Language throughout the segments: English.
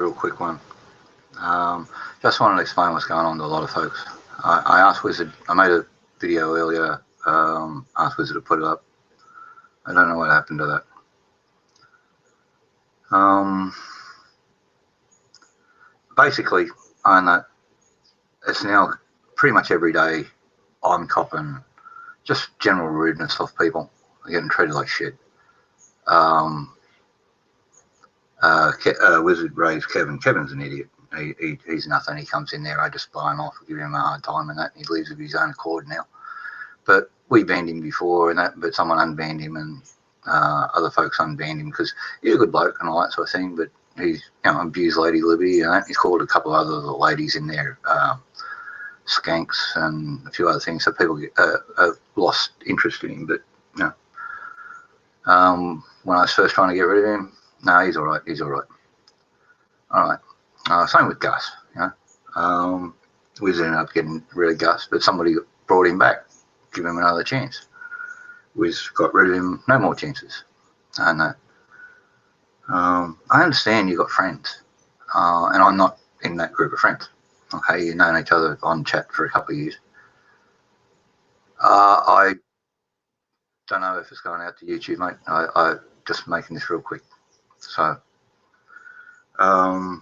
real quick one. Just wanted to explain what's going on to a lot of folks. I asked Wizard, I made a video earlier, asked Wizard to put it up. I don't know what happened to that. Basically, I know it's now pretty much every day I'm copping just general rudeness off people. They're getting treated like shit. Wizard raised Kevin. Kevin's an idiot. He's nothing. He comes in there, I just blow him off, give him a hard time and that, and he leaves of his own accord now. But we banned him before and that, but someone unbanned him and other folks unbanned him because he's a good bloke and all that sort of thing, but he's abused Lady Libby and that. He's called a couple of other ladies in there skanks and a few other things, so people have lost interest in him. But when I was first trying to get rid of him, no, he's all right. All right. Same with Gus. We ended up getting rid of Gus, but somebody brought him back, give him another chance. We got rid of him, no more chances. I know. I understand you got friends, and I'm not in that group of friends. Okay, you've known each other on chat for a couple of years. I don't know if it's going out to YouTube, mate. I just making this real quick. So, a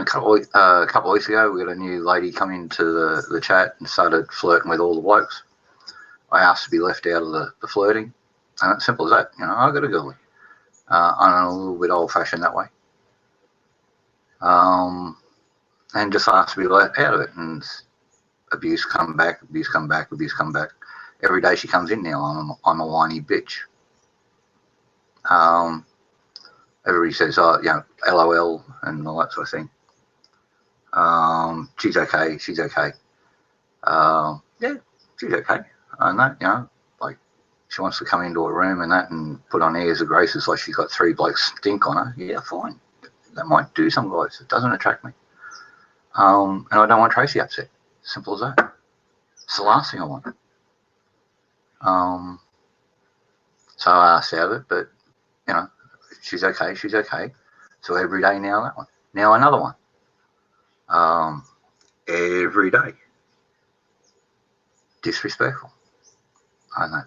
couple of weeks ago, we got a new lady come into the chat and started flirting with all the blokes. I asked to be left out of the flirting, and it's simple as that. I got a girlie. I'm a little bit old-fashioned that way. And just asked to be let out of it, and abuse come back. Every day she comes in now, I'm a whiny bitch. Everybody says, LOL and all that sort of thing. She's okay. Yeah, she's okay. I know, like she wants to come into a room and that and put on airs of graces like she's got three blokes stink on her. Yeah, fine. That might do some guys. It doesn't attract me. And I don't want Tracy upset. Simple as that. It's the last thing I want. So I asked out of it, but she's okay. So every day now that one. Now another one. Every day. Disrespectful. I know.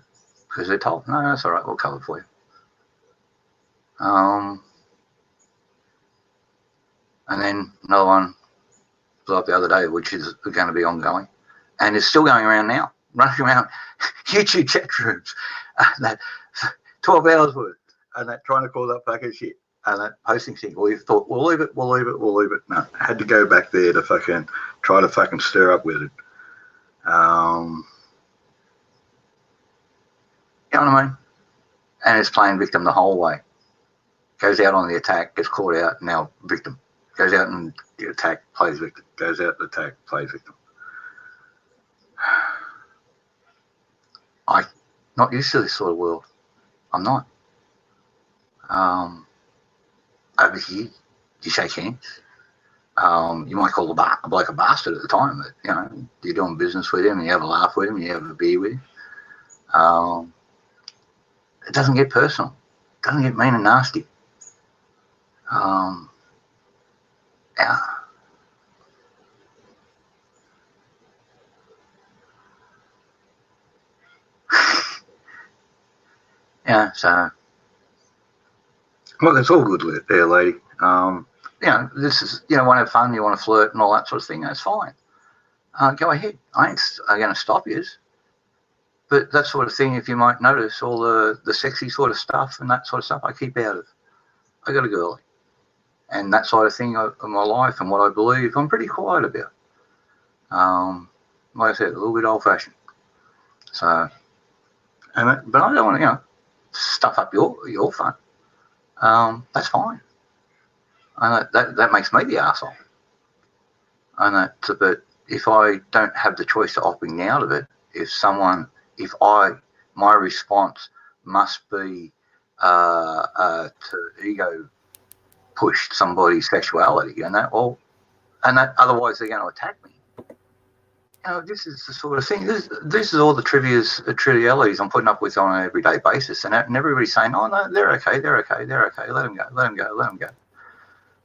Because they're told, no, that's all right, we'll cover for you. And then another one blew up the other day, which is going to be ongoing. And it's still going around now. Running around YouTube chat rooms. That 12 hours worth. And that trying to call that fucking shit. And that posting thing. We thought, we'll leave it. No, I had to go back there to fucking try to fucking stir up with it. You know what I mean? And it's playing victim the whole way. Goes out on the attack, gets caught out, now victim. Goes out and the attack, plays victim. Goes out, the attack, plays victim. I'm not used to this sort of world. I'm not. Over here, you shake hands. You might call a bloke a bastard at the time, but you're doing business with him and you have a laugh with him, you have a beer with him. It doesn't get personal. It doesn't get mean and nasty. Yeah. Yeah, so look, it's all good there, lady. This is, want to have fun, you want to flirt and all that sort of thing, that's fine. Go ahead. I ain't going to stop you. But that sort of thing, if you might notice, all the sexy sort of stuff and that sort of stuff, I keep out of. I got a girlie. And that sort of thing of my life and what I believe, I'm pretty quiet about. Like I said, a little bit old-fashioned. So, but I don't want to, stuff up your fun. That's fine. I know that makes me the arsehole. I know, but if I don't have the choice of opting out of it, my response must be to ego push somebody's sexuality and that, otherwise they're going to attack me. This is the sort of thing. This is all the trivialities I'm putting up with on an everyday basis, and everybody's saying, "Oh no, they're okay. Let them go.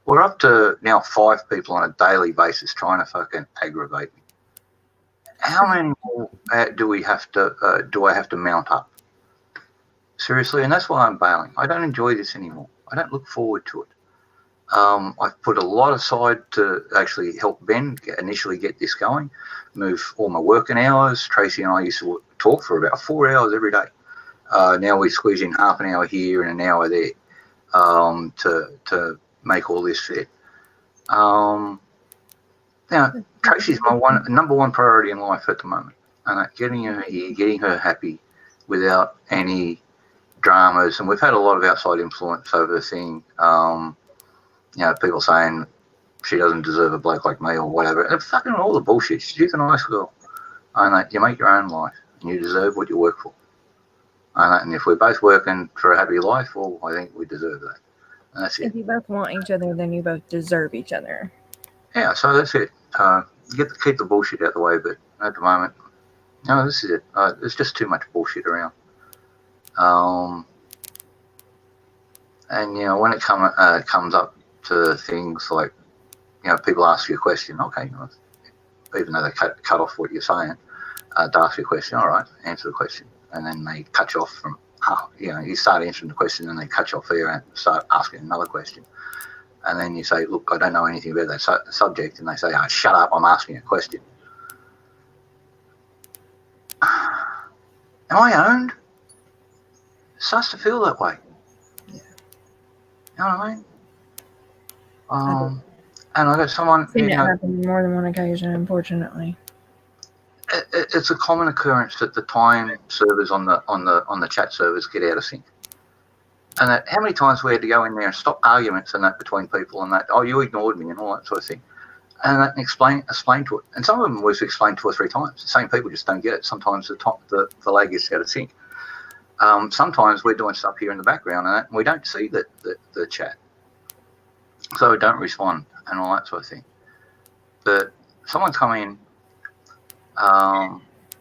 We're up to now 5 people on a daily basis trying to fucking aggravate me. How many more do I have to mount up? Seriously, and that's why I'm bailing. I don't enjoy this anymore. I don't look forward to it. I've put a lot aside to actually help Ben initially get this going, move all my working hours. Tracy and I used to talk for about 4 hours every day. Now we squeeze in half an hour here and an hour there to make all this fit. Now, Tracy's my number one priority in life at the moment, and getting her here, getting her happy without any dramas. And we've had a lot of outside influence over the thing. People saying she doesn't deserve a bloke like me or whatever. And fucking all the bullshit. She's a nice girl. And you make your own life, and you deserve what you work for. And if we're both working for a happy life, well, I think we deserve that. And that's it. If you both want each other, then you both deserve each other. Yeah, so that's it. Keep the bullshit out of the way, but at the moment, no, this is it. There's just too much bullshit around. And when it comes up to things like, people ask you a question, okay, even though they cut off what you're saying, to ask you a question, all right, answer the question, and then they cut you off from, you start answering the question and they cut you off there and start asking another question. And then you say, look, I don't know anything about that subject. And they say, oh, shut up, I'm asking a question. Am I owned? It starts to feel that way. Yeah. You know what I mean? And I got someone... I've seen it happen on more than one occasion, unfortunately. It's a common occurrence that the time servers on the chat servers get out of sync. And how many times we had to go in there and stop arguments and that between people and that, oh, you ignored me and all that sort of thing. And explain to it. And some of them was explained 2 or 3 times. The same people just don't get it. Sometimes the lag gets out of sync. Sometimes we're doing stuff here in the background and we don't see the chat. So we don't respond and all that sort of thing. But someone's come in,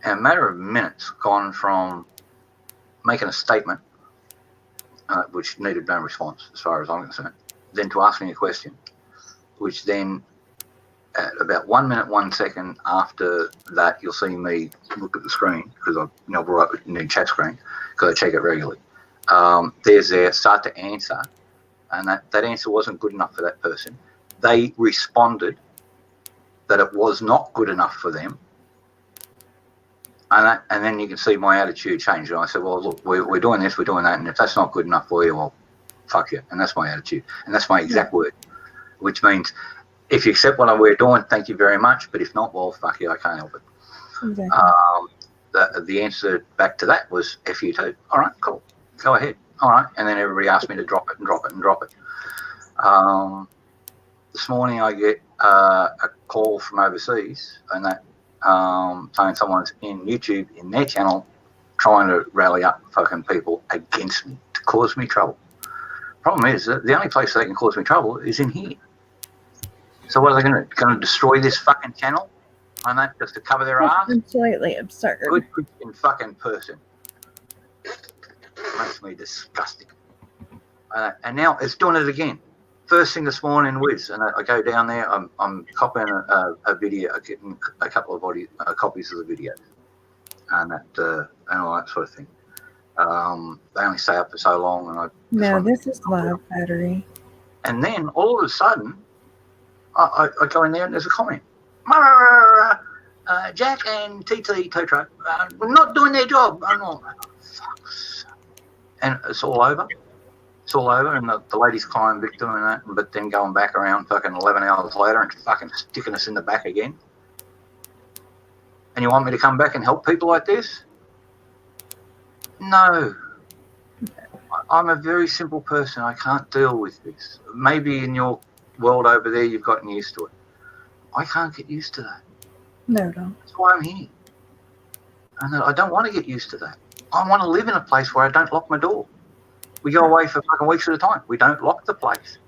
in a matter of minutes, gone from making a statement, which needed no response as far as I'm concerned, then to asking a question, which then at about 1 minute, 1 second after that, you'll see me look at the screen because I've brought up a new chat screen because I check it regularly. There's their start to answer, and that answer wasn't good enough for that person. They responded that it was not good enough for them. And then you can see my attitude change. And I said, well, look, we're doing this, we're doing that, and if that's not good enough for you, well, fuck you. And that's my attitude. And that's my exact word, which means if you accept what we're doing, thank you very much. But if not, well, fuck you, I can't help it. Exactly. The answer back to that was F you too. All right, cool. Go ahead. All right. And then everybody asked me to drop it and drop it and drop it. This morning I get a call from overseas and that saying someone's in YouTube in their channel trying to rally up fucking people against me to cause me trouble. Problem is that the only place they can cause me trouble is in here. So what are they going to destroy this fucking channel and that just to cover their ass? Completely absurd. Good Christian fucking person. Makes me disgusting. And now it's doing it again. First thing this morning, Wiz, and I go down there. I'm copying a video, getting a couple of copies of the video, and all that sort of thing. They only stay up for so long, and this is live battery. And then all of a sudden, I go in there and there's a comment. Jack and TT Tow Truck not doing their job. I'm like, fuck. And it's all over. It's all over, and the lady's crying victim and that, but then going back around fucking 11 hours later and fucking sticking us in the back again. And you want me to come back and help people like this? No. I'm a very simple person. I can't deal with this. Maybe in your world over there you've gotten used to it. I can't get used to that. No, don't. That's why I'm here. And I don't want to get used to that. I want to live in a place where I don't lock my door. We go away for fucking weeks at a time. We don't lock the place.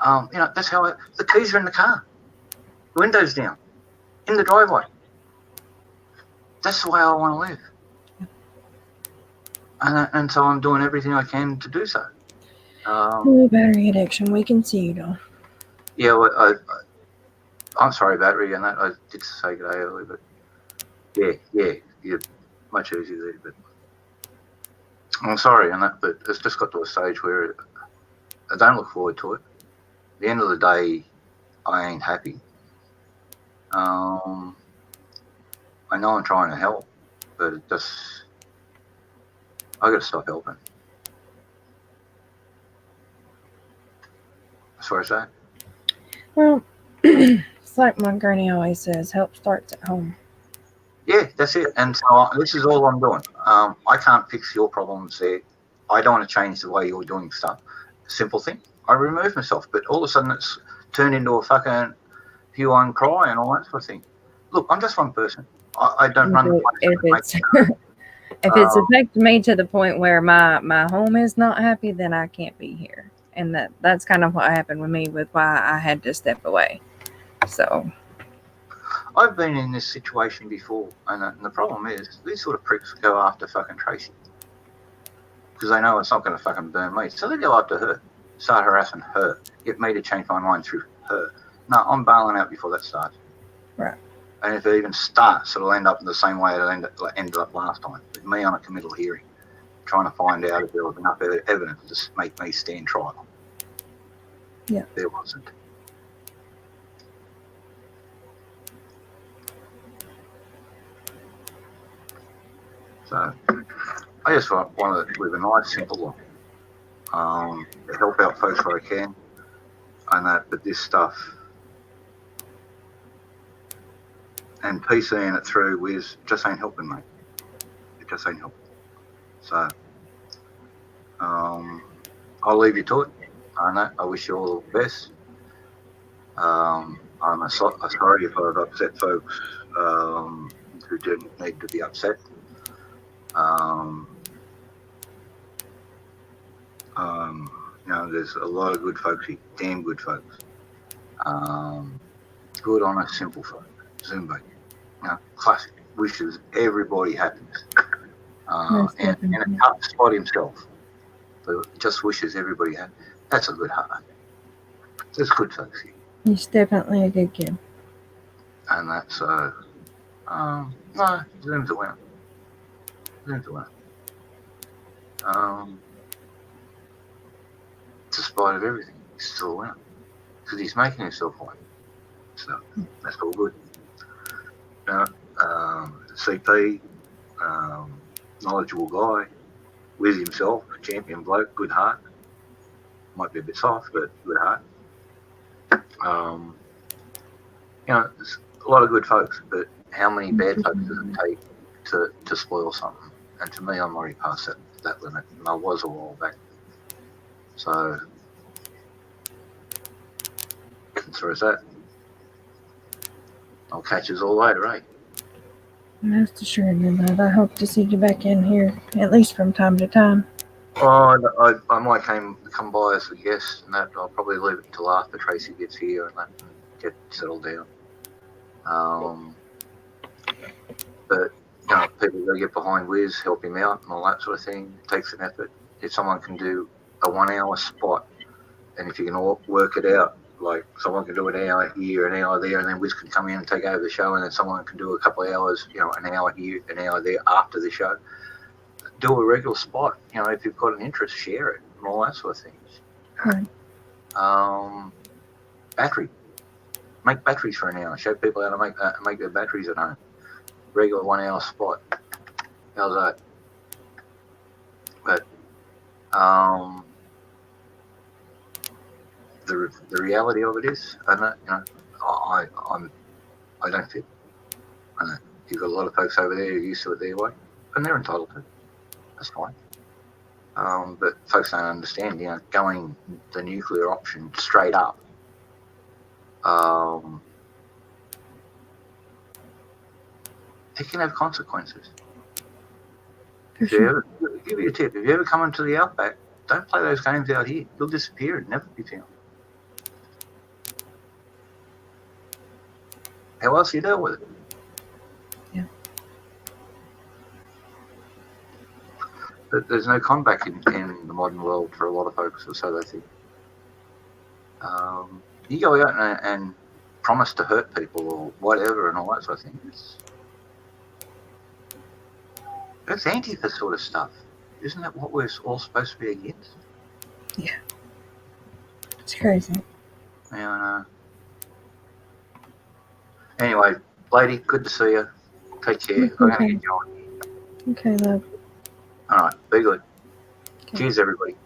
That's how the keys are in the car. The windows down. In the driveway. That's the way I want to live. And so I'm doing everything I can to do so. Battery addiction. We can see you, though. Yeah, well, I'm sorry, battery, and that I did say good day earlier, but you're much easier there. But I'm sorry, and that, but it's just got to a stage where I don't look forward to it. At the end of the day, I ain't happy. I know I'm trying to help, but it just I got to stop helping. As far as that. Well, it's like my granny always says, help starts at home. Yeah, that's it. And so this is all I'm doing. I can't fix your problems there. I don't want to change the way you're doing stuff. Simple thing. I remove myself, but all of a sudden it's turned into a fucking hue and cry and all that sort of thing. Look, I'm just one person. I don't run the place. If it's affected me to the point where my home is not happy, then I can't be here. And that's kind of what happened with me with why I had to step away. So I've been in this situation before, and the problem is these sort of pricks go after fucking Tracy because they know it's not going to fucking burn me. So they go after her, start harassing her, get me to change my mind through her. No, I'm bailing out before that starts. Right. And if it even starts, it'll end up in the same way it ended up last time, with me on a committal hearing, trying to find out if there was enough evidence to make me stand trial. Yeah. There wasn't. So I just want to live a nice, simple life. Help out folks where I can, and that. But this stuff and PCing it through with just ain't helping me. It just ain't helping. So I'll leave you to it. I know. I wish you all the best. I'm sorry if I've upset folks who didn't need to be upset. There's a lot of good folks here, damn good folks. Good, honest, simple folk. Zumba, classic. Wishes everybody happiness. And a tough spot himself, but just wishes everybody happiness. That's a good heart. There's good folks here. He's definitely a good kid. And that's no, Zoom's a winner. Zoom's a winner. Despite of everything, he's still a winner because he's making himself one. So that's all good. CP, knowledgeable guy, with himself, champion bloke, good heart. Might be a bit soft, but good heart. There's a lot of good folks, but how many bad folks does it take to spoil something? And to me, I'm already past that limit, and I was a while back. So, as far as that, I'll catch us all later, eh? Most assuredly, love. I hope to see you back in here, at least from time to time. Oh, I might come by as a guest, and that I'll probably leave it until after Tracy gets here and that get settled down. But people got to get behind Wiz, help him out, and all that sort of thing. It takes an effort. If someone can do a 1 hour spot, and if you can all work it out, like someone can do an hour here, an hour there, and then Wiz can come in and take over the show, and then someone can do a couple of hours, an hour here, an hour there after the show. Do a regular spot. If you've got an interest, share it, and all that sort of things. Right. Battery. Make batteries for an hour. Show people how to make their batteries at home. Regular 1 hour spot. How's that? But the reality of it is, I don't fit. I know you've got a lot of folks over there who are used to it their way, and they're entitled to. That's fine. But folks don't understand. Going the nuclear option straight up. It can have consequences. Give you a tip. If you ever come into the outback, don't play those games out here. You'll disappear and never be found. How else do you deal with it? Yeah. But there's no comeback in the modern world for a lot of folks, or so they think. You go out and promise to hurt people or whatever and all that sort of thing. It's anti this sort of stuff. Isn't that what we're all supposed to be against? Yeah. It's crazy. Yeah, I know. Anyway, lady, good to see you. Take care. I'm going to get going. Okay, love. All right, be good. Okay. Cheers, everybody.